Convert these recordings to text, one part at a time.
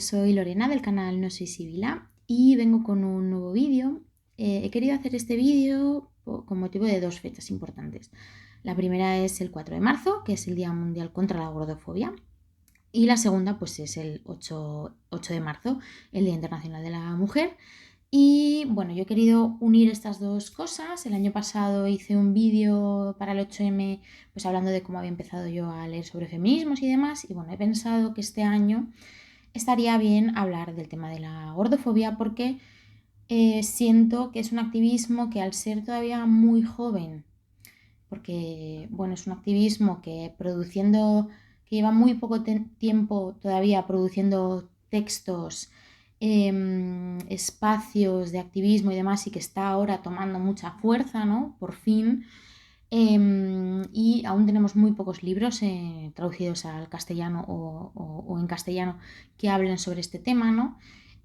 soy Lorena del canal No Soy Sibila y vengo con un nuevo vídeo. He querido hacer este vídeo con motivo de dos fechas importantes. La primera es el 4 de marzo, que es el Día Mundial contra la Gordofobia, y la segunda pues es el 8 de marzo, el Día Internacional de la Mujer. Y bueno, yo he querido unir estas dos cosas. El año pasado hice un vídeo para el 8M pues hablando de cómo había empezado yo a leer sobre feminismos y demás, y bueno, he pensado que este año estaría bien hablar del tema de la gordofobia porque siento que es un activismo que, al ser todavía muy joven, porque bueno, es un activismo que lleva muy poco tiempo todavía produciendo textos, espacios de activismo y demás, y que está ahora tomando mucha fuerza, ¿no? Por fin. Y aún tenemos muy pocos libros traducidos al castellano o en castellano que hablen sobre este tema, ¿no?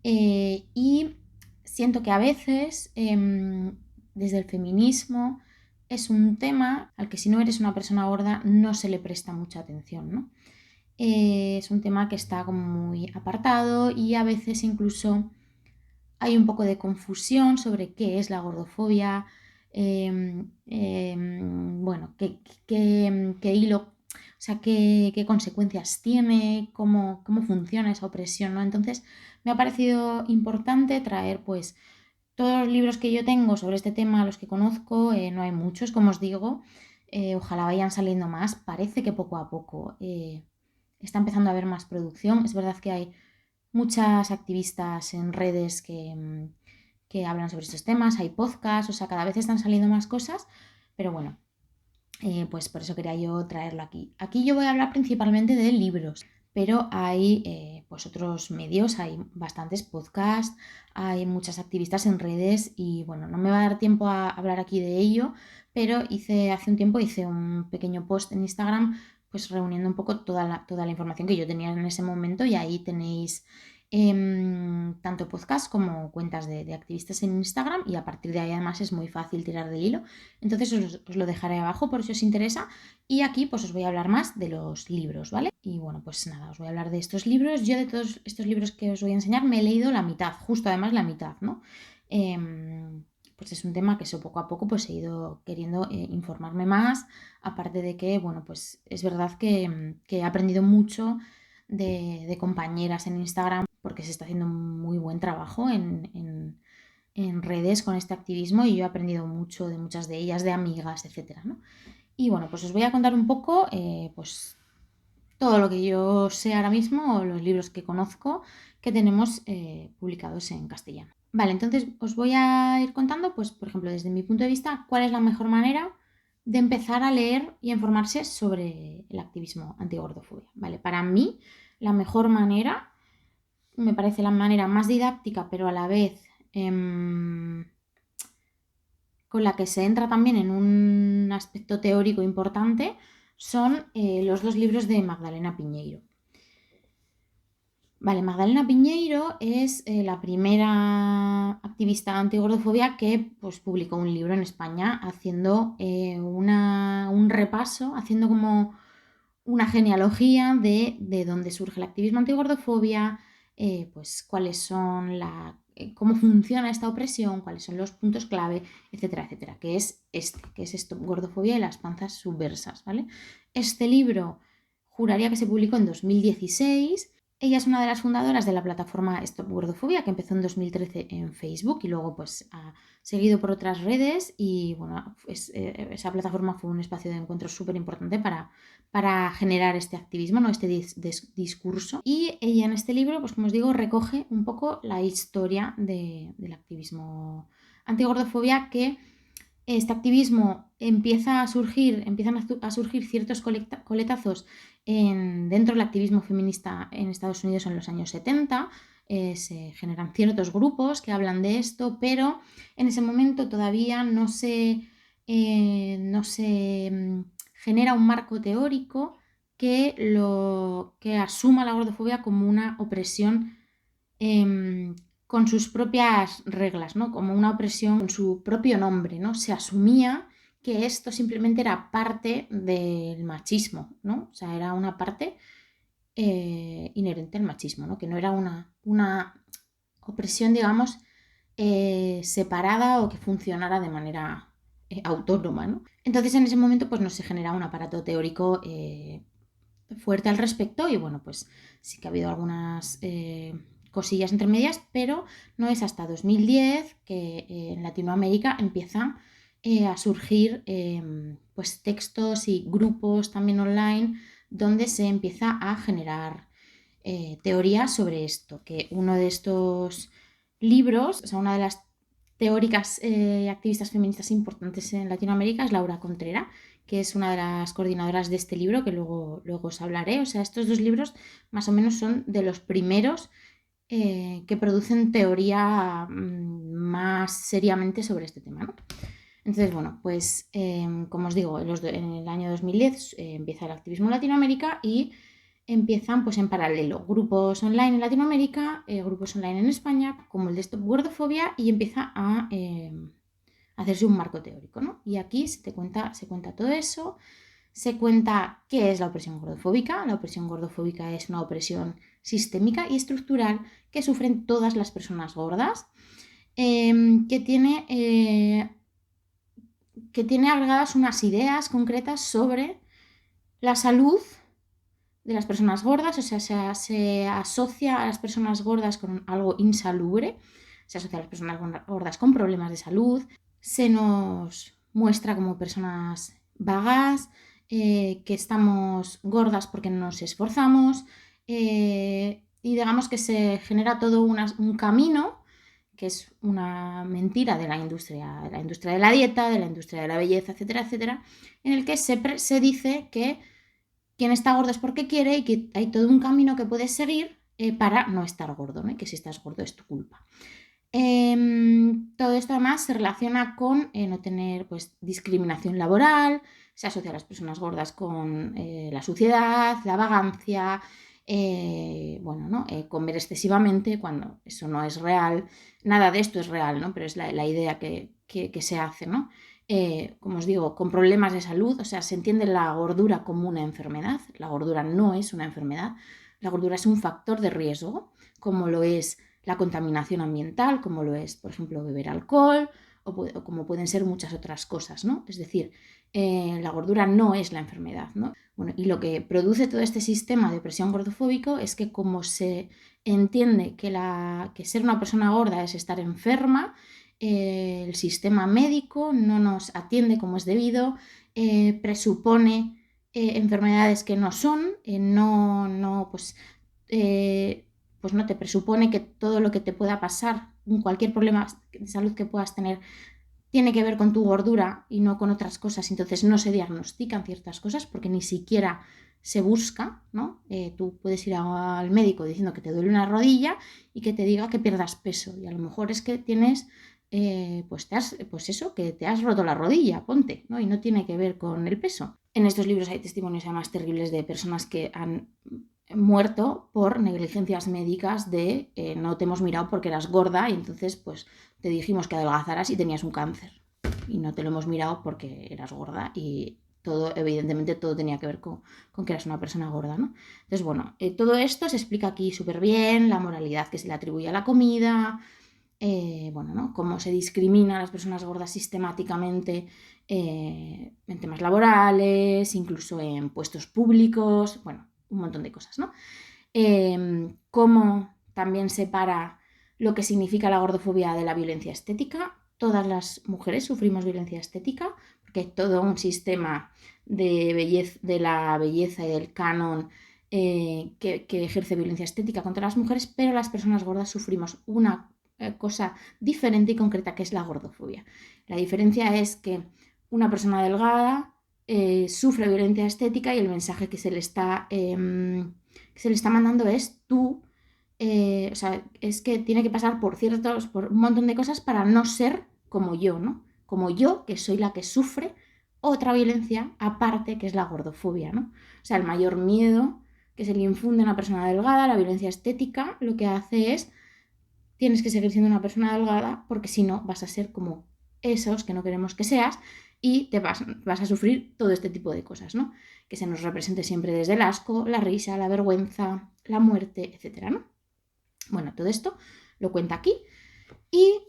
Y siento que a veces desde el feminismo es un tema al que, si no eres una persona gorda, no se le presta mucha atención, ¿no? Es un tema que está como muy apartado, y a veces incluso hay un poco de confusión sobre qué es la gordofobia, bueno, qué hilo, o sea, qué consecuencias tiene, cómo funciona esa opresión, ¿no? Entonces me ha parecido importante traer pues todos los libros que yo tengo sobre este tema, los que conozco. No hay muchos, como os digo. Ojalá vayan saliendo más. Parece que poco a poco está empezando a haber más producción. Es verdad que hay muchas activistas en redes que hablan sobre estos temas, hay podcasts, o sea, cada vez están saliendo más cosas, pero bueno, pues por eso quería yo traerlo aquí. Aquí yo voy a hablar principalmente de libros, pero hay pues otros medios, hay bastantes podcasts, hay muchas activistas en redes, y bueno, no me va a dar tiempo a hablar aquí de ello, pero hace un tiempo hice un pequeño post en Instagram pues reuniendo un poco toda la información que yo tenía en ese momento, y ahí tenéis tanto podcast como cuentas de activistas en Instagram, y a partir de ahí además es muy fácil tirar del hilo. Entonces os lo dejaré abajo por si os interesa, y aquí pues os voy a hablar más de los libros, ¿vale? Y bueno, pues nada, os voy a hablar de estos libros. Yo, de todos estos libros que os voy a enseñar, me he leído la mitad, justo además la mitad, ¿no? Pues es un tema que eso, poco a poco pues he ido queriendo informarme más, aparte de que, bueno, pues es verdad que he aprendido mucho de compañeras en Instagram, porque se está haciendo un muy buen trabajo en redes con este activismo, y yo he aprendido mucho de muchas de ellas, de amigas, etcétera, ¿no? Y bueno, pues os voy a contar un poco pues todo lo que yo sé ahora mismo, o los libros que conozco que tenemos publicados en castellano. Vale, entonces os voy a ir contando, pues por ejemplo, desde mi punto de vista, cuál es la mejor manera de empezar a leer y a informarse sobre el activismo antigordofobia. Vale, para mí la mejor manera, me parece la manera más didáctica, pero a la vez con la que se entra también en un aspecto teórico importante, son los dos libros de Magdalena Piñeiro. Vale, Magdalena Piñeiro es la primera activista antigordofobia que pues, publicó un libro en España haciendo un repaso, haciendo como una genealogía de dónde surge el activismo antigordofobia, pues cuáles son cómo funciona esta opresión, cuáles son los puntos clave, etcétera, etcétera, que es esto, gordofobia y las panzas subversas, ¿vale? Este libro juraría que se publicó en 2016. Ella es una de las fundadoras de la plataforma Stop Gordofobia, que empezó en 2013 en Facebook y luego pues ha seguido por otras redes, y bueno, esa plataforma fue un espacio de encuentro súper importante para generar este activismo, ¿no? Este discurso. Y ella en este libro, pues como os digo, recoge un poco la historia del activismo antigordofobia, que este activismo empiezan a surgir ciertos coletazos dentro del activismo feminista en Estados Unidos en los años 70. Se generan ciertos grupos que hablan de esto, pero en ese momento todavía no se genera un marco teórico que asuma la gordofobia como una opresión con sus propias reglas, ¿no? Como una opresión con su propio nombre, ¿no? Se asumía que esto simplemente era parte del machismo, ¿no? O sea, era una parte inherente al machismo, ¿no? Que no era una opresión, digamos, separada o que funcionara de manera autónoma, ¿no? Entonces en ese momento pues no se genera un aparato teórico fuerte al respecto y bueno, pues sí que ha habido algunas cosillas entre medias, pero no es hasta 2010 que en Latinoamérica empieza a surgir pues textos y grupos también online donde se empieza a generar teorías sobre esto, que uno de estos libros, o sea, una de las teóricas activistas feministas importantes en Latinoamérica es Laura Contrera, que es una de las coordinadoras de este libro, que luego os hablaré. O sea, estos dos libros más o menos son de los primeros que producen teoría más seriamente sobre este tema, ¿no? Entonces, bueno, pues como os digo, en el año 2010 empieza el activismo en Latinoamérica y empiezan pues en paralelo grupos online en Latinoamérica, grupos online en España, como el de Stop Gordofobia, y empieza a hacerse un marco teórico, ¿no? Y aquí se cuenta todo eso, se cuenta qué es la opresión gordofóbica. La opresión gordofóbica es una opresión sistémica y estructural que sufren todas las personas gordas, que tiene agregadas unas ideas concretas sobre la salud de las personas gordas, o sea, se asocia a las personas gordas con algo insalubre, se asocia a las personas gordas con problemas de salud, se nos muestra como personas vagas, que estamos gordas porque no nos esforzamos, y digamos que se genera todo un camino que es una mentira de la industria de la dieta, de la industria de la belleza, etcétera, etcétera, en el que se dice que quien está gordo es porque quiere y que hay todo un camino que puedes seguir para no estar gordo, ¿no? Y que si estás gordo es tu culpa. Todo esto además se relaciona con no tener pues, discriminación laboral, se asocia a las personas gordas con la suciedad, la vagancia, bueno, ¿no? Comer excesivamente cuando eso no es real. Nada de esto es real, ¿no? Pero es la idea que se hace, ¿no? Como os digo, con problemas de salud, o sea, se entiende la gordura como una enfermedad. La gordura no es una enfermedad, la gordura es un factor de riesgo, como lo es la contaminación ambiental, como lo es, por ejemplo, beber alcohol o como pueden ser muchas otras cosas, ¿no? Es decir, la gordura no es la enfermedad, ¿no? Bueno, y lo que produce todo este sistema de opresión gordofóbico es que como se entiende que ser una persona gorda es estar enferma, el sistema médico no nos atiende como es debido, presupone enfermedades que no son, pues no te presupone que todo lo que te pueda pasar, cualquier problema de salud que puedas tener, tiene que ver con tu gordura y no con otras cosas. Entonces no se diagnostican ciertas cosas porque ni siquiera se busca, ¿no? Tú puedes ir al médico diciendo que te duele una rodilla y que te diga que pierdas peso. Y a lo mejor es que tienes, que te has roto la rodilla, ponte, ¿no? Y no tiene que ver con el peso. En estos libros hay testimonios además terribles de personas que han muerto por negligencias médicas de no te hemos mirado porque eras gorda y entonces pues te dijimos que adelgazaras y tenías un cáncer y no te lo hemos mirado porque eras gorda y todo, evidentemente todo tenía que ver con que eras una persona gorda, ¿no? Entonces, bueno, todo esto se explica aquí súper bien, la moralidad que se le atribuye a la comida, bueno, ¿no? Cómo se discrimina a las personas gordas sistemáticamente en temas laborales, incluso en puestos públicos, bueno, un montón de cosas, ¿no? Cómo también separa lo que significa la gordofobia de la violencia estética. Todas las mujeres sufrimos violencia estética, porque hay todo un sistema de la belleza y del canon que ejerce violencia estética contra las mujeres, pero las personas gordas sufrimos una cosa diferente y concreta, que es la gordofobia. La diferencia es que una persona delgada sufre violencia estética y el mensaje que se le está mandando es tú, o sea, es que tiene que pasar por un montón de cosas para no ser como yo, ¿no? Como yo, que soy la que sufre otra violencia aparte, que es la gordofobia, ¿no? O sea, el mayor miedo que se le infunde a una persona delgada, la violencia estética, lo que hace es, tienes que seguir siendo una persona delgada porque si no vas a ser como esos que no queremos que seas, y vas a sufrir todo este tipo de cosas, ¿no? Que se nos represente siempre desde el asco, la risa, la vergüenza, la muerte, etcétera, ¿no? Bueno, todo esto lo cuenta aquí. Y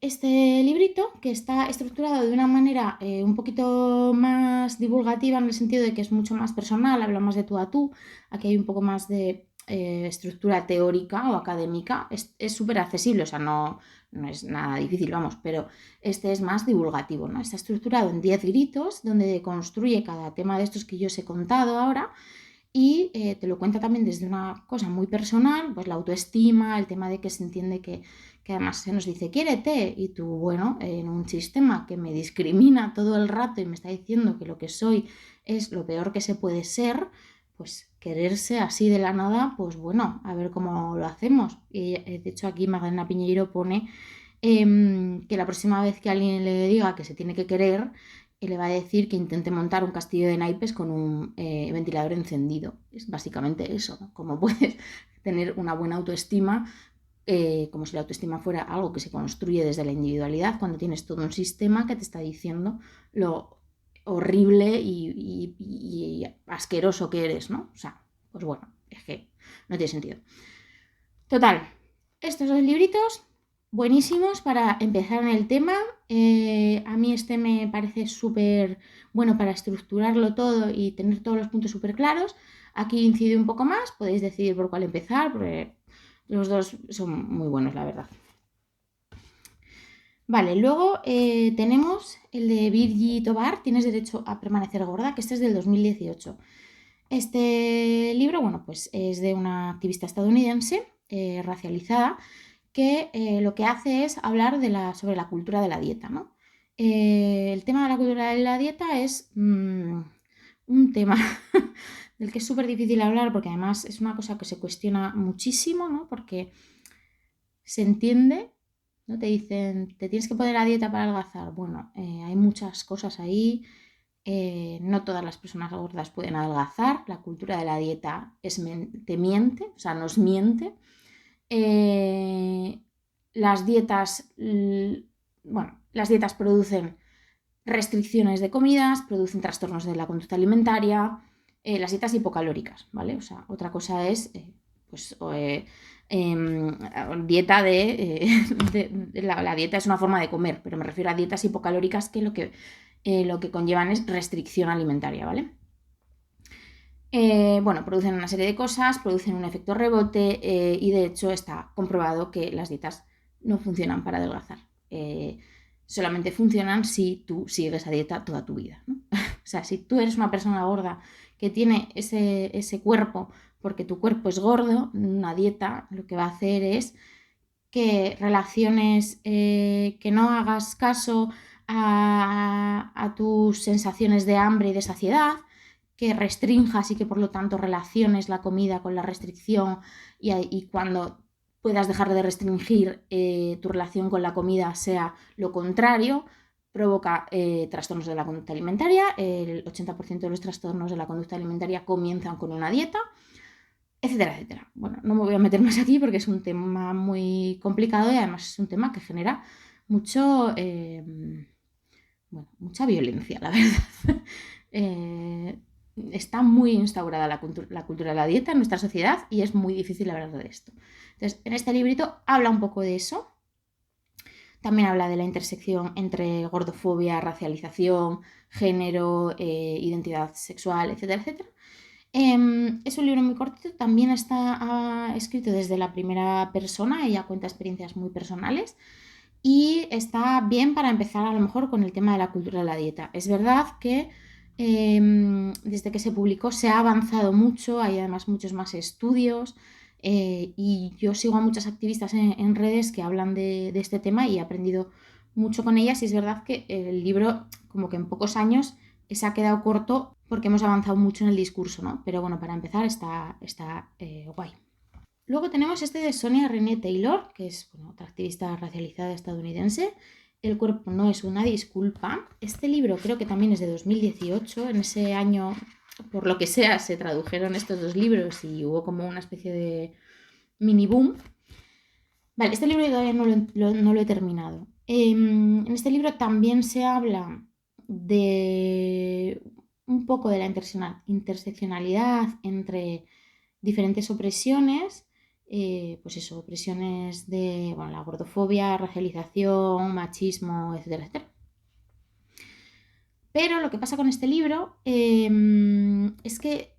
este librito, que está estructurado de una manera un poquito más divulgativa en el sentido de que es mucho más personal, habla más de tú a tú, aquí hay un poco más de estructura teórica o académica, es súper accesible, o sea, no es nada difícil, vamos, pero este es más divulgativo, ¿no? Está estructurado en 10 gritos, donde construye cada tema de estos que yo os he contado ahora, y te lo cuenta también desde una cosa muy personal, pues la autoestima, el tema de que se entiende que además se nos dice quiérete, y tú, bueno, en un sistema que me discrimina todo el rato y me está diciendo que lo que soy es lo peor que se puede ser, pues quererse así de la nada, pues bueno, a ver cómo lo hacemos. Y de hecho aquí Magdalena Piñeiro pone que la próxima vez que alguien le diga que se tiene que querer, le va a decir que intente montar un castillo de naipes con un ventilador encendido. Es básicamente eso, ¿no? Como puedes tener una buena autoestima, como si la autoestima fuera algo que se construye desde la individualidad, cuando tienes todo un sistema que te está diciendo lo horrible y asqueroso que eres, ¿no? O sea, pues bueno, es que no tiene sentido. Total, estos dos libritos buenísimos para empezar en el tema. A mí este me parece súper bueno para estructurarlo todo y tener todos los puntos súper claros. Aquí incide un poco más, podéis decidir por cuál empezar, porque los dos son muy buenos, la verdad. Vale, luego tenemos el de Virgi Tobar, Tienes derecho a permanecer gorda, que este es del 2018. Este libro, bueno, pues es de una activista estadounidense racializada que lo que hace es hablar sobre la cultura de la dieta, ¿no? El tema de la cultura de la dieta es un tema del que es súper difícil hablar porque además es una cosa que se cuestiona muchísimo, ¿no? Porque se entiende, ¿no? Te dicen, te tienes que poner a dieta para adelgazar. Bueno, hay muchas cosas ahí. No todas las personas gordas pueden adelgazar. La cultura de la dieta te miente, o sea, nos miente. Las dietas, bueno, las dietas producen restricciones de comidas, producen trastornos de la conducta alimentaria, las dietas hipocalóricas, ¿vale? O sea, otra cosa es, pues, dieta la dieta es una forma de comer, pero me refiero a dietas hipocalóricas que lo que conllevan es restricción alimentaria, ¿vale? Bueno, producen una serie de cosas, producen un efecto rebote y de hecho está comprobado que las dietas no funcionan para adelgazar. Solamente funcionan si tú sigues a dieta toda tu vida, ¿no? O sea, si tú eres una persona gorda que tiene ese cuerpo porque tu cuerpo es gordo, una dieta lo que va a hacer es que relaciones, que no hagas caso a tus sensaciones de hambre y de saciedad, que restrinjas y que por lo tanto relaciones la comida con la restricción y cuando puedas dejar de restringir tu relación con la comida sea lo contrario, provoca trastornos de la conducta alimentaria. El 80% de los trastornos de la conducta alimentaria comienzan con una dieta, etcétera, etcétera. Bueno, no me voy a meter más aquí porque es un tema muy complicado y además es un tema que genera mucho, bueno, mucha violencia, la verdad. Está muy instaurada la cultura de la dieta en nuestra sociedad y es muy difícil hablar de esto. Entonces, en este librito habla un poco de eso. También habla de la intersección entre gordofobia, racialización, género, identidad sexual, etcétera, etcétera. Es un libro muy cortito, también está escrito desde la primera persona, ella cuenta experiencias muy personales y está bien para empezar a lo mejor con el tema de la cultura de la dieta. Es verdad que desde que se publicó se ha avanzado mucho, hay además muchos más estudios y yo sigo a muchas activistas en redes que hablan de este tema y he aprendido mucho con ellas y es verdad que el libro como que en pocos años se ha quedado corto porque hemos avanzado mucho en el discurso, ¿no? Pero bueno, para empezar está guay. Luego tenemos este de Sonia Renee Taylor, que es otra activista racializada estadounidense. El cuerpo no es una disculpa. Este libro creo que también es de 2018. En ese año, por lo que sea, se tradujeron estos dos libros y hubo como una especie de mini boom. Vale, este libro todavía no lo he terminado. En este libro también se habla de un poco de la interseccionalidad entre diferentes opresiones, pues eso, opresiones de la gordofobia, racialización, machismo, etcétera, etcétera. Pero lo que pasa con este libro es que,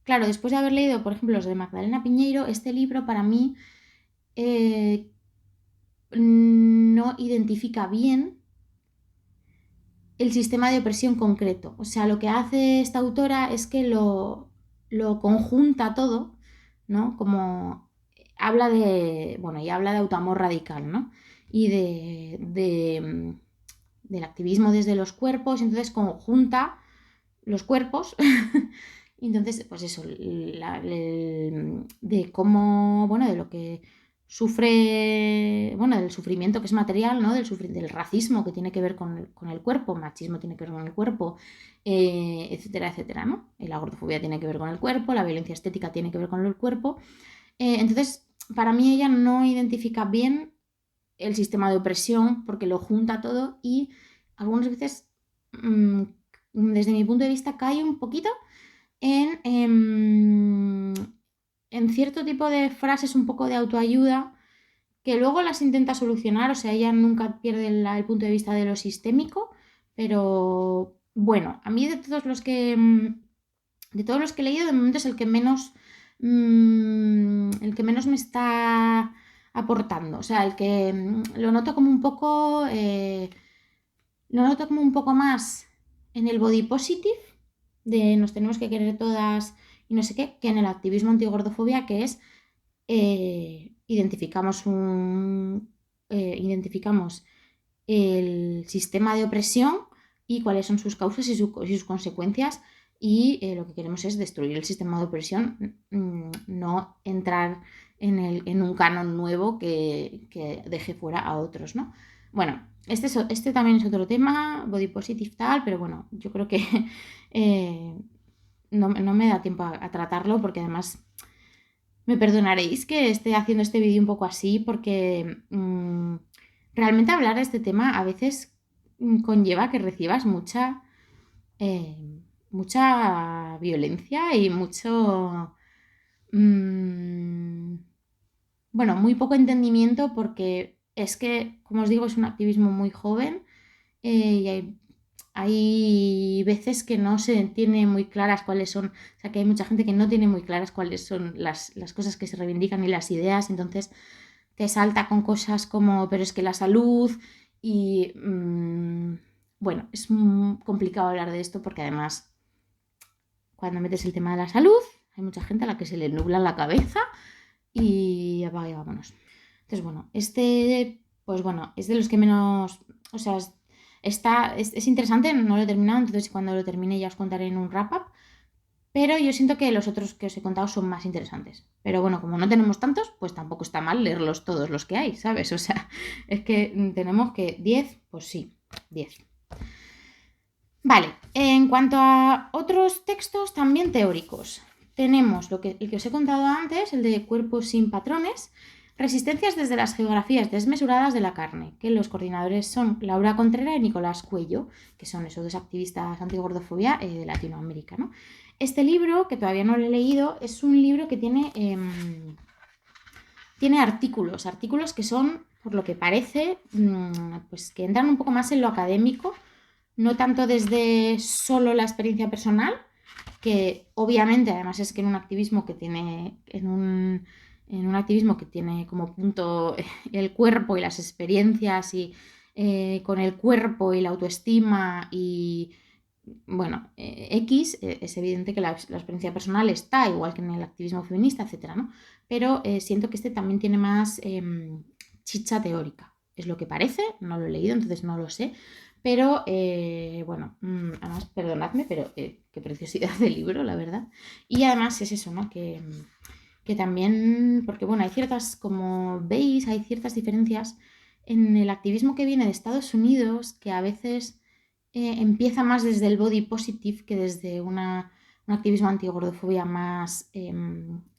claro, después de haber leído, por ejemplo, los de Magdalena Piñeiro, este libro para mí no identifica bien el sistema de opresión concreto. O sea, lo que hace esta autora es que lo conjunta todo, ¿no? Como habla de, y habla de autoamor radical, ¿no? Y del activismo desde los cuerpos, entonces conjunta los cuerpos. Entonces, pues eso, de cómo, de lo que sufre, del sufrimiento que es material, ¿no? Del racismo que tiene que ver con el cuerpo, machismo tiene que ver con el cuerpo, etcétera, etcétera, ¿no? La gordofobia tiene que ver con el cuerpo, la violencia estética tiene que ver con el cuerpo. Entonces, para mí ella no identifica bien el sistema de opresión porque lo junta todo y algunas veces, desde mi punto de vista, cae un poquito en cierto tipo de frases un poco de autoayuda que luego las intenta solucionar, o sea, ella nunca pierde el punto de vista de lo sistémico, pero bueno, a mí de todos los que he leído, de momento es el que menos me está aportando, o sea, el que lo noto como un poco más en el body positive de nos tenemos que querer todas y no sé qué, que en el activismo antigordofobia, que es identificamos el sistema de opresión y cuáles son sus causas y sus consecuencias, y lo que queremos es destruir el sistema de opresión, no entrar en un canon nuevo que deje fuera a otros, ¿no? Bueno, este también es otro tema, body positive tal, pero bueno, yo creo que no me da tiempo a tratarlo, porque además me perdonaréis que esté haciendo este vídeo un poco así, porque realmente hablar de este tema a veces conlleva que recibas mucha violencia y mucho, muy poco entendimiento, porque es que, como os digo, es un activismo muy joven, y hay veces que no se tiene muy claras cuáles son, o sea, que hay mucha gente que no tiene muy claras cuáles son las cosas que se reivindican y las ideas, entonces te salta con cosas como, pero es que la salud y, es complicado hablar de esto, porque además cuando metes el tema de la salud hay mucha gente a la que se le nubla la cabeza y apaga y vámonos. Entonces, es de los que menos, o sea, es interesante, no lo he terminado, entonces cuando lo termine ya os contaré en un wrap-up, pero yo siento que los otros que os he contado son más interesantes. Pero bueno, como no tenemos tantos, pues tampoco está mal leerlos todos los que hay, ¿sabes? O sea, es que tenemos que 10, pues sí, 10. Vale, en cuanto a otros textos también teóricos, tenemos el que os he contado antes, el de Cuerpos sin patrones, Resistencias desde las geografías desmesuradas de la carne, que los coordinadores son Laura Contreras y Nicolás Cuello, que son esos dos activistas antigordofobia de Latinoamérica, ¿no? Este libro, que todavía no lo he leído, es un libro que tiene artículos que son, por lo que parece, pues que entran un poco más en lo académico, no tanto desde solo la experiencia personal, que obviamente además es que en un activismo que tiene como punto el cuerpo y las experiencias, y con el cuerpo y la autoestima y es evidente que la experiencia personal está igual que en el activismo feminista, etcétera, ¿no? Pero siento que este también tiene más chicha teórica, es lo que parece, no lo he leído, entonces no lo sé. Pero, además, perdonadme, pero qué preciosidad de libro, la verdad. Y además es eso, ¿no? Que también, porque hay ciertas, como veis, hay ciertas diferencias en el activismo que viene de Estados Unidos, que a veces empieza más desde el body positive que desde un activismo antigordofobia más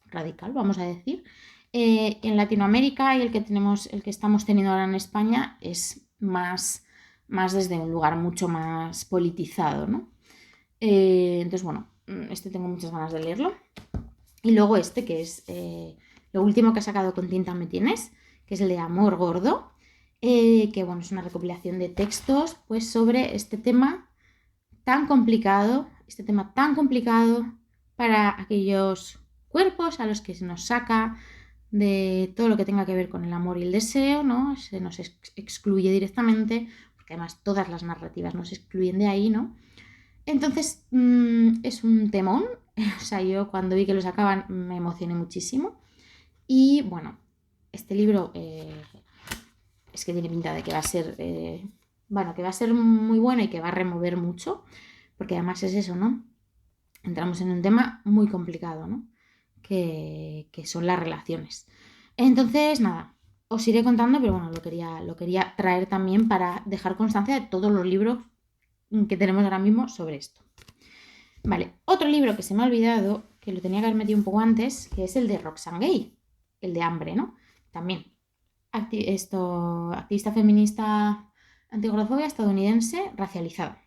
radical, vamos a decir. En Latinoamérica, y el que estamos teniendo ahora en España, es más más desde un lugar mucho más politizado, ¿no? Entonces, bueno, este tengo muchas ganas de leerlo. Y luego este, que es lo último que he sacado con Tinta Me Tienes, que es el de Amor Gordo, que bueno, es una recopilación de textos pues sobre este tema tan complicado para aquellos cuerpos a los que se nos saca de todo lo que tenga que ver con el amor y el deseo, ¿no? Se nos excluye directamente, porque además todas las narrativas nos excluyen de ahí, ¿no? Entonces, es un temón. O sea, yo cuando vi que lo sacaban me emocioné muchísimo. Y bueno, este libro es que tiene pinta de que va a ser, que va a ser muy bueno y que va a remover mucho, porque además es eso, ¿no? Entramos en un tema muy complicado, ¿no? Que son las relaciones. Entonces, nada, os iré contando, pero bueno, lo quería traer también para dejar constancia de todos los libros que tenemos ahora mismo sobre esto. Vale, otro libro que se me ha olvidado, que lo tenía que haber metido un poco antes, que es el de Roxane Gay, el de Hambre, ¿no? También, activista feminista antigordofobia estadounidense racializada.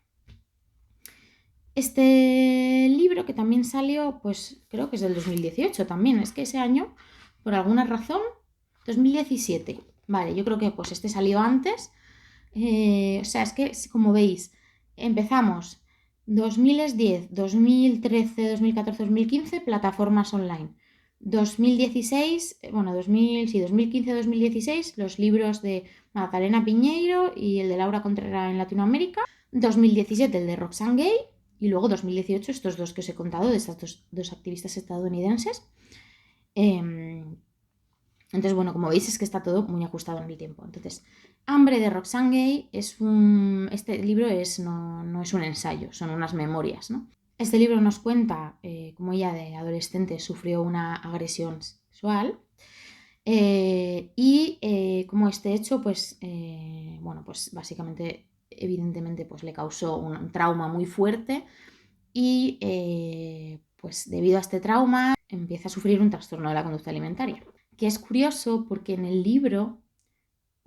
Este libro que también salió, pues creo que es del 2018 también, es que ese año, por alguna razón, 2017, vale, yo creo que pues este salió antes, o sea, es que como veis, empezamos 2010, 2013, 2014, 2015, plataformas online. 2016, bueno, 2015, 2016, los libros de Magdalena Piñeiro y el de Laura Contreras en Latinoamérica. 2017, el de Roxane Gay. Y luego 2018, estos dos que os he contado, de estas dos activistas estadounidenses. Entonces, bueno, como veis es que está todo muy ajustado en el tiempo. Entonces, Hambre de Roxane Gay este libro no es un ensayo, son unas memorias, ¿no? Este libro nos cuenta cómo ella de adolescente sufrió una agresión sexual y cómo este hecho, pues básicamente, evidentemente, pues le causó un trauma muy fuerte y pues debido a este trauma empieza a sufrir un trastorno de la conducta alimentaria. Que es curioso porque en el libro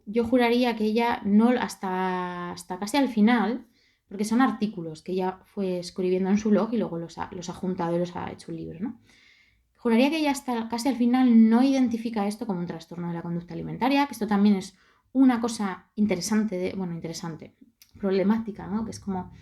yo juraría que ella no, hasta casi al final, porque son artículos que ella fue escribiendo en su blog y luego los ha juntado y los ha hecho un libro, ¿no? Juraría que ella hasta casi al final no identifica esto como un trastorno de la conducta alimentaria, que esto también es una cosa interesante, problemática, ¿no? Que es como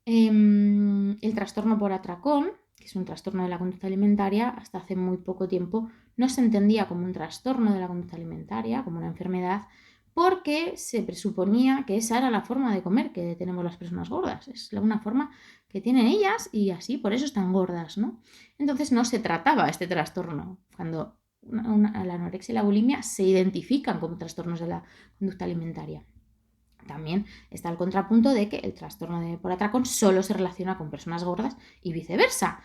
el trastorno por atracón, que es un trastorno de la conducta alimentaria, hasta hace muy poco tiempo no se entendía como un trastorno de la conducta alimentaria, como una enfermedad, porque se presuponía que esa era la forma de comer que tenemos las personas gordas. Es una forma que tienen ellas y así por eso están gordas, ¿no? Entonces no se trataba este trastorno. Cuando la anorexia y la bulimia se identifican como trastornos de la conducta alimentaria. También está el contrapunto de que el trastorno por atracón solo se relaciona con personas gordas y viceversa.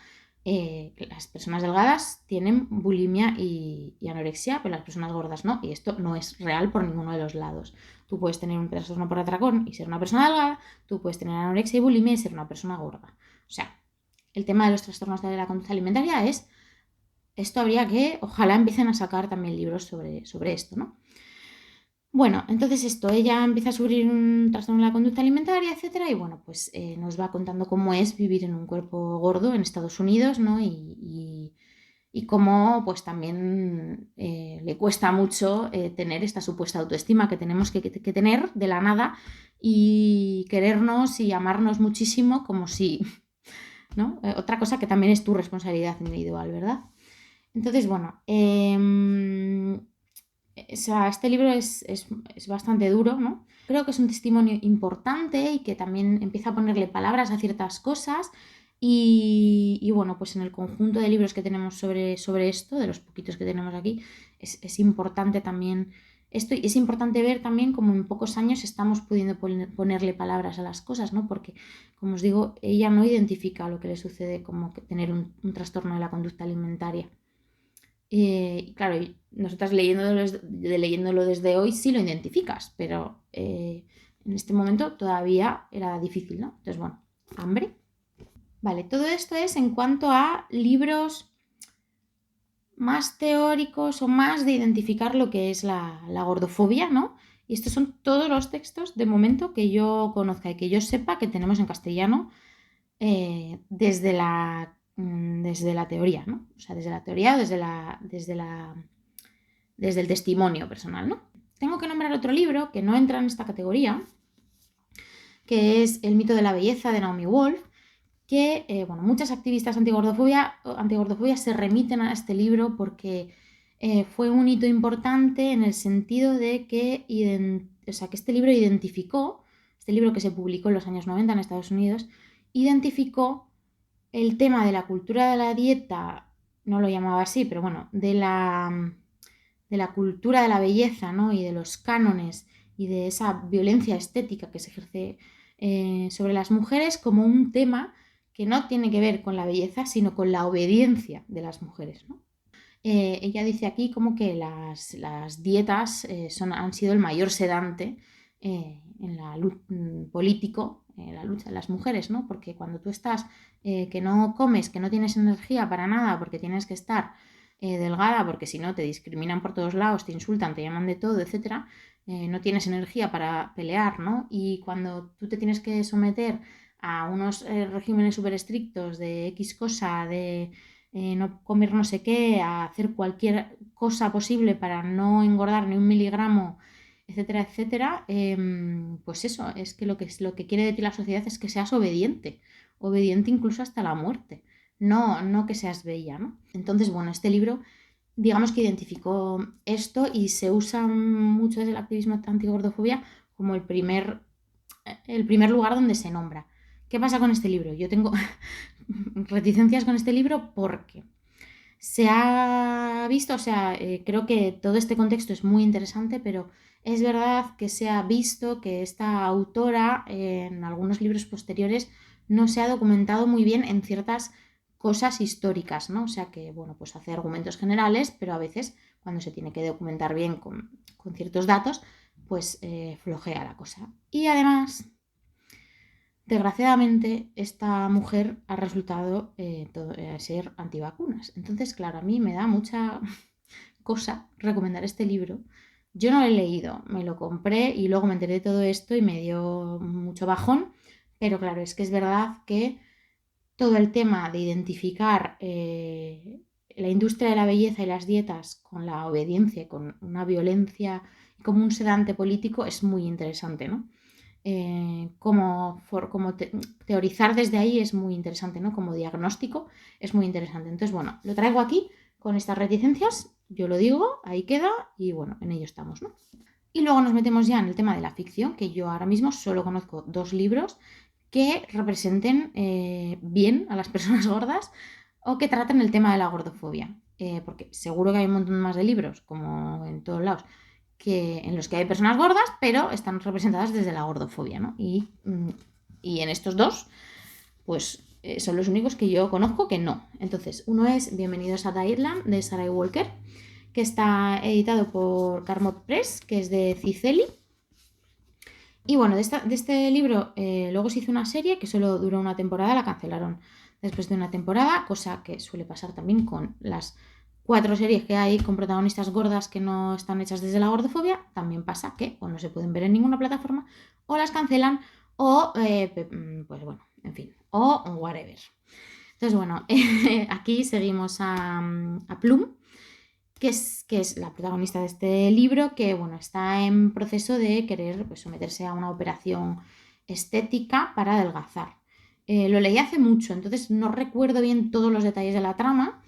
Las personas delgadas tienen bulimia y anorexia, pero las personas gordas no, y esto no es real por ninguno de los lados. Tú puedes tener un trastorno por atracón y ser una persona delgada, tú puedes tener anorexia y bulimia y ser una persona gorda. O sea, el tema de los trastornos de la conducta alimentaria esto habría que, ojalá empiecen a sacar también libros sobre esto, ¿no? Bueno, entonces ella empieza a sufrir un trastorno de la conducta alimentaria, etcétera, y bueno, pues nos va contando cómo es vivir en un cuerpo gordo en Estados Unidos, ¿no? Y cómo pues también le cuesta mucho tener esta supuesta autoestima que tenemos que tener de la nada y querernos y amarnos muchísimo como si, ¿no? Otra cosa que también es tu responsabilidad individual, ¿verdad? Entonces, bueno, este libro es bastante duro, ¿no? Creo que es un testimonio importante y que también empieza a ponerle palabras a ciertas cosas y bueno, pues en el conjunto de libros que tenemos sobre esto, de los poquitos que tenemos aquí, es importante también esto, y es importante ver también cómo en pocos años estamos pudiendo ponerle palabras a las cosas, ¿no? Porque, como os digo, ella no identifica lo que le sucede como tener un trastorno de la conducta alimentaria. Y claro, nosotras leyéndolo desde hoy sí lo identificas, pero en este momento todavía era difícil, ¿no? Entonces, bueno, Hambre. Vale, todo esto es en cuanto a libros más teóricos o más de identificar lo que es la gordofobia, ¿no? Y estos son todos los textos de momento que yo conozca y que yo sepa que tenemos en castellano desde la teoría, ¿no? O sea, desde la teoría o desde el testimonio personal, ¿no? Tengo que nombrar otro libro que no entra en esta categoría, que es El mito de la belleza de Naomi Wolf, que muchas activistas antigordofobia se remiten a este libro porque fue un hito importante en el sentido de que, que este libro identificó, este libro que se publicó en los años 90 en Estados Unidos, identificó el tema de la cultura de la dieta, no lo llamaba así, pero bueno, de la cultura de la belleza, ¿no? Y de los cánones y de esa violencia estética que se ejerce sobre las mujeres como un tema que no tiene que ver con la belleza, sino con la obediencia de las mujeres, ¿no? Ella dice aquí como que las dietas han sido el mayor sedante en la político, en la lucha de las mujeres, ¿no? Porque cuando tú estás que no comes, que no tienes energía para nada, porque tienes que estar delgada, porque si no te discriminan por todos lados, te insultan, te llaman de todo, etcétera, no tienes energía para pelear, ¿no? Y cuando tú te tienes que someter a unos regímenes súper estrictos de X cosa, de no comer no sé qué, a hacer cualquier cosa posible para no engordar ni un miligramo, etcétera, etcétera, pues eso, es que lo que quiere de ti la sociedad es que seas obediente, obediente incluso hasta la muerte, no que seas bella, ¿no? Entonces, bueno, este libro, digamos que identificó esto y se usa mucho desde el activismo antigordofobia como el primer lugar donde se nombra. ¿Qué pasa con este libro? Yo tengo reticencias con este libro porque se ha visto, o sea, creo que todo este contexto es muy interesante, pero es verdad que se ha visto que esta autora en algunos libros posteriores no se ha documentado muy bien en ciertas cosas históricas, ¿no? O sea que, bueno, pues hace argumentos generales, pero a veces cuando se tiene que documentar bien con ciertos datos, pues flojea la cosa. Y además, desgraciadamente, esta mujer ha resultado ser antivacunas. Entonces, claro, a mí me da mucha cosa recomendar este libro. Yo no lo he leído, me lo compré y luego me enteré de todo esto y me dio mucho bajón. Pero claro, es que es verdad que todo el tema de identificar la industria de la belleza y las dietas con la obediencia, con una violencia, como un sedante político, es muy interesante, ¿no? Como teorizar desde ahí es muy interesante, ¿no? Como diagnóstico es muy interesante. Entonces, bueno, lo traigo aquí con estas reticencias, yo lo digo, ahí queda y bueno, en ello estamos, ¿no? Y luego nos metemos ya en el tema de la ficción, que yo ahora mismo solo conozco 2 libros que representen bien a las personas gordas o que traten el tema de la gordofobia. Porque seguro que hay un montón más de libros, como en todos lados, en los que hay personas gordas, pero están representadas desde la gordofobia, ¿no? Y en estos 2, pues son los únicos que yo conozco que no. Entonces, uno es Bienvenidos a Dietland, de Sarah Walker, que está editado por Carmot Press, que es de Cicely. Y bueno, de este libro luego se hizo una serie que solo duró una temporada, la cancelaron después de una temporada, cosa que suele pasar también con las 4 series que hay con protagonistas gordas que no están hechas desde la gordofobia. También pasa que o no se pueden ver en ninguna plataforma, o las cancelan, o pues bueno, en fin, o whatever. Entonces bueno, aquí seguimos a Plum, que es la protagonista de este libro, que bueno, está en proceso de querer pues, someterse a una operación estética para adelgazar. Lo leí hace mucho, entonces no recuerdo bien todos los detalles de la trama,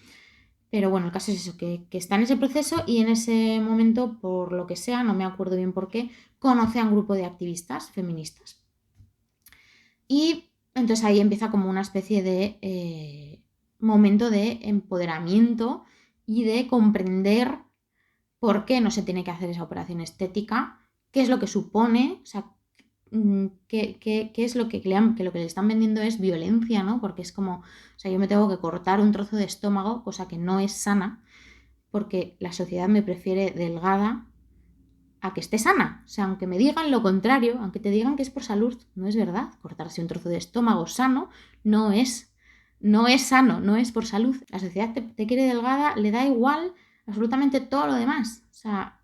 pero bueno, el caso es eso, que está en ese proceso y en ese momento, por lo que sea, no me acuerdo bien por qué, conoce a un grupo de activistas feministas. Y entonces ahí empieza como una especie de momento de empoderamiento y de comprender por qué no se tiene que hacer esa operación estética, qué es lo que supone, o sea, qué es lo que lo que le están vendiendo es violencia, ¿no? Porque es como, o sea, yo me tengo que cortar un trozo de estómago, cosa que no es sana, porque la sociedad me prefiere delgada a que esté sana. O sea, aunque me digan lo contrario, aunque te digan que es por salud, no es verdad. Cortarse un trozo de estómago sano no es sano, no es por salud. La sociedad te quiere delgada, le da igual absolutamente todo lo demás. O sea,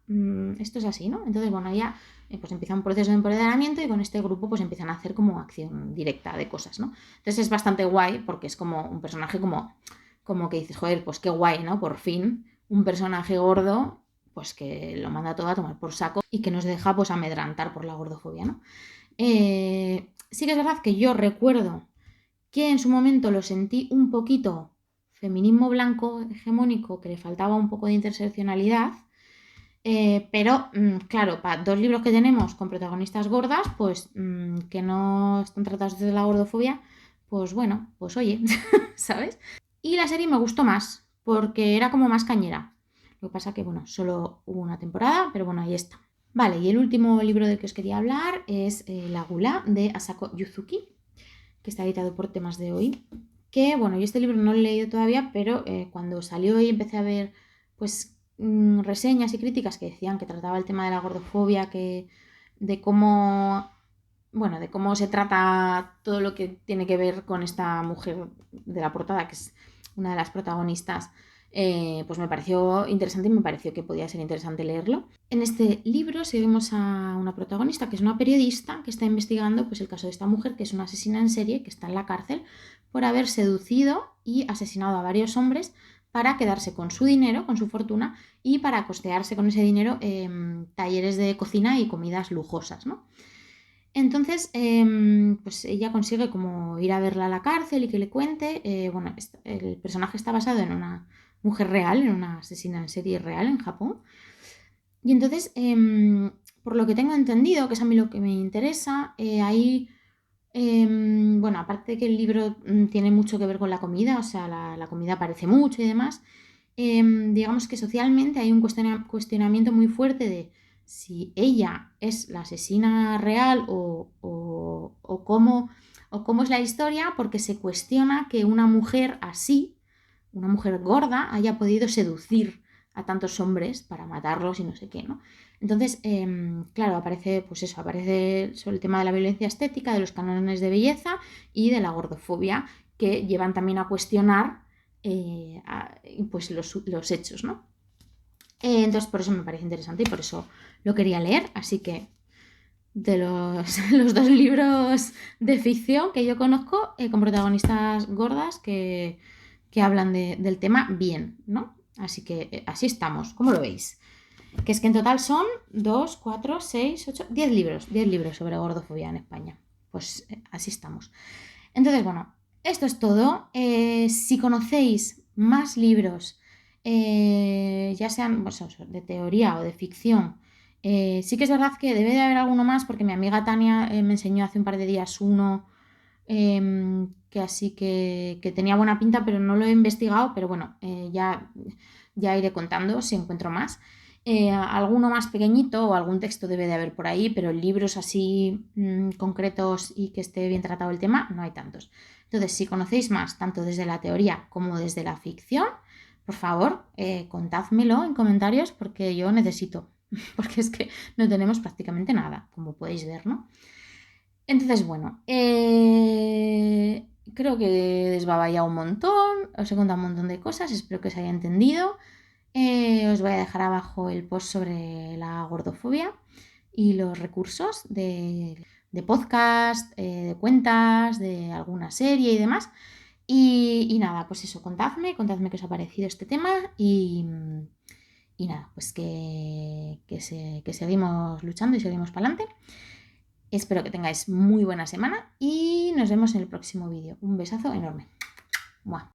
esto es así, ¿no? Entonces, bueno, ella pues empieza un proceso de empoderamiento y con este grupo pues empiezan a hacer como acción directa de cosas, ¿no? Entonces es bastante guay porque es como un personaje como que dices, joder, pues qué guay, ¿no? Por fin, un personaje gordo, pues que lo manda todo a tomar por saco y que nos deja pues amedrantar por la gordofobia, ¿no? Sí que es verdad que yo recuerdo que en su momento lo sentí un poquito feminismo blanco hegemónico, que le faltaba un poco de interseccionalidad, pero claro, para 2 libros que tenemos con protagonistas gordas, pues que no están tratados desde la gordofobia, pues bueno, pues oye, ¿sabes? Y la serie me gustó más, porque era como más cañera. Lo que pasa que, bueno, solo hubo una temporada, pero bueno, ahí está. Vale, y el último libro del que os quería hablar es La Gula, de Asako Yuzuki, que está editado por Temas de Hoy. Que, bueno, yo este libro no lo he leído todavía, pero cuando salió y empecé a ver, pues, reseñas y críticas que decían que trataba el tema de la gordofobia, de cómo, bueno, de cómo se trata todo lo que tiene que ver con esta mujer de la portada, que es una de las protagonistas, pues me pareció interesante y me pareció que podía ser interesante leerlo. En este libro seguimos a una protagonista que es una periodista que está investigando pues, el caso de esta mujer que es una asesina en serie que está en la cárcel por haber seducido y asesinado a varios hombres para quedarse con su dinero, con su fortuna y para costearse con ese dinero talleres de cocina y comidas lujosas, ¿no? Entonces, pues ella consigue como ir a verla a la cárcel y que le cuente. Bueno, el personaje está basado en una mujer real, en una asesina en serie real en Japón. Y entonces, por lo que tengo entendido, que es a mí lo que me interesa, ahí, bueno, aparte de que el libro tiene mucho que ver con la comida, o sea, la comida aparece mucho y demás, digamos que socialmente hay un cuestionamiento muy fuerte de si ella es la asesina real o cómo es la historia, porque se cuestiona que una mujer así, una mujer gorda, haya podido seducir a tantos hombres para matarlos y no sé qué, ¿no? Entonces, claro, aparece, pues eso, aparece sobre el tema de la violencia estética, de los cánones de belleza y de la gordofobia, que llevan también a cuestionar pues los hechos, ¿no? Entonces, por eso me parece interesante y por eso lo quería leer. Así que de los 2 libros de ficción que yo conozco, con protagonistas gordas que hablan del tema bien, ¿no? Así que así estamos. ¿Cómo lo veis? Que es que en total son 2, 4, 6, 8, 10 libros. 10 libros sobre gordofobia en España. Pues así estamos. Entonces, bueno, esto es todo. Si conocéis más libros, ya sean pues, de teoría o de ficción, sí que es verdad que debe de haber alguno más, porque mi amiga Tania me enseñó hace un par de días uno que así que tenía buena pinta, pero no lo he investigado, pero bueno, ya iré contando si encuentro más. Alguno más pequeñito o algún texto debe de haber por ahí, pero libros así concretos y que esté bien tratado el tema, no hay tantos. Entonces, si conocéis más, tanto desde la teoría como desde la ficción, por favor, contádmelo en comentarios porque yo necesito, porque es que no tenemos prácticamente nada, como podéis ver, ¿no? Entonces, bueno, creo que desbaba ya un montón, os he contado un montón de cosas, espero que os haya entendido. Os voy a dejar abajo el post sobre la gordofobia y los recursos de podcast, de cuentas, de alguna serie y demás. Y nada, pues eso, contadme qué os ha parecido este tema y nada, pues que seguimos luchando y seguimos para adelante. Espero que tengáis muy buena semana y nos vemos en el próximo vídeo. Un besazo enorme. ¡Mua!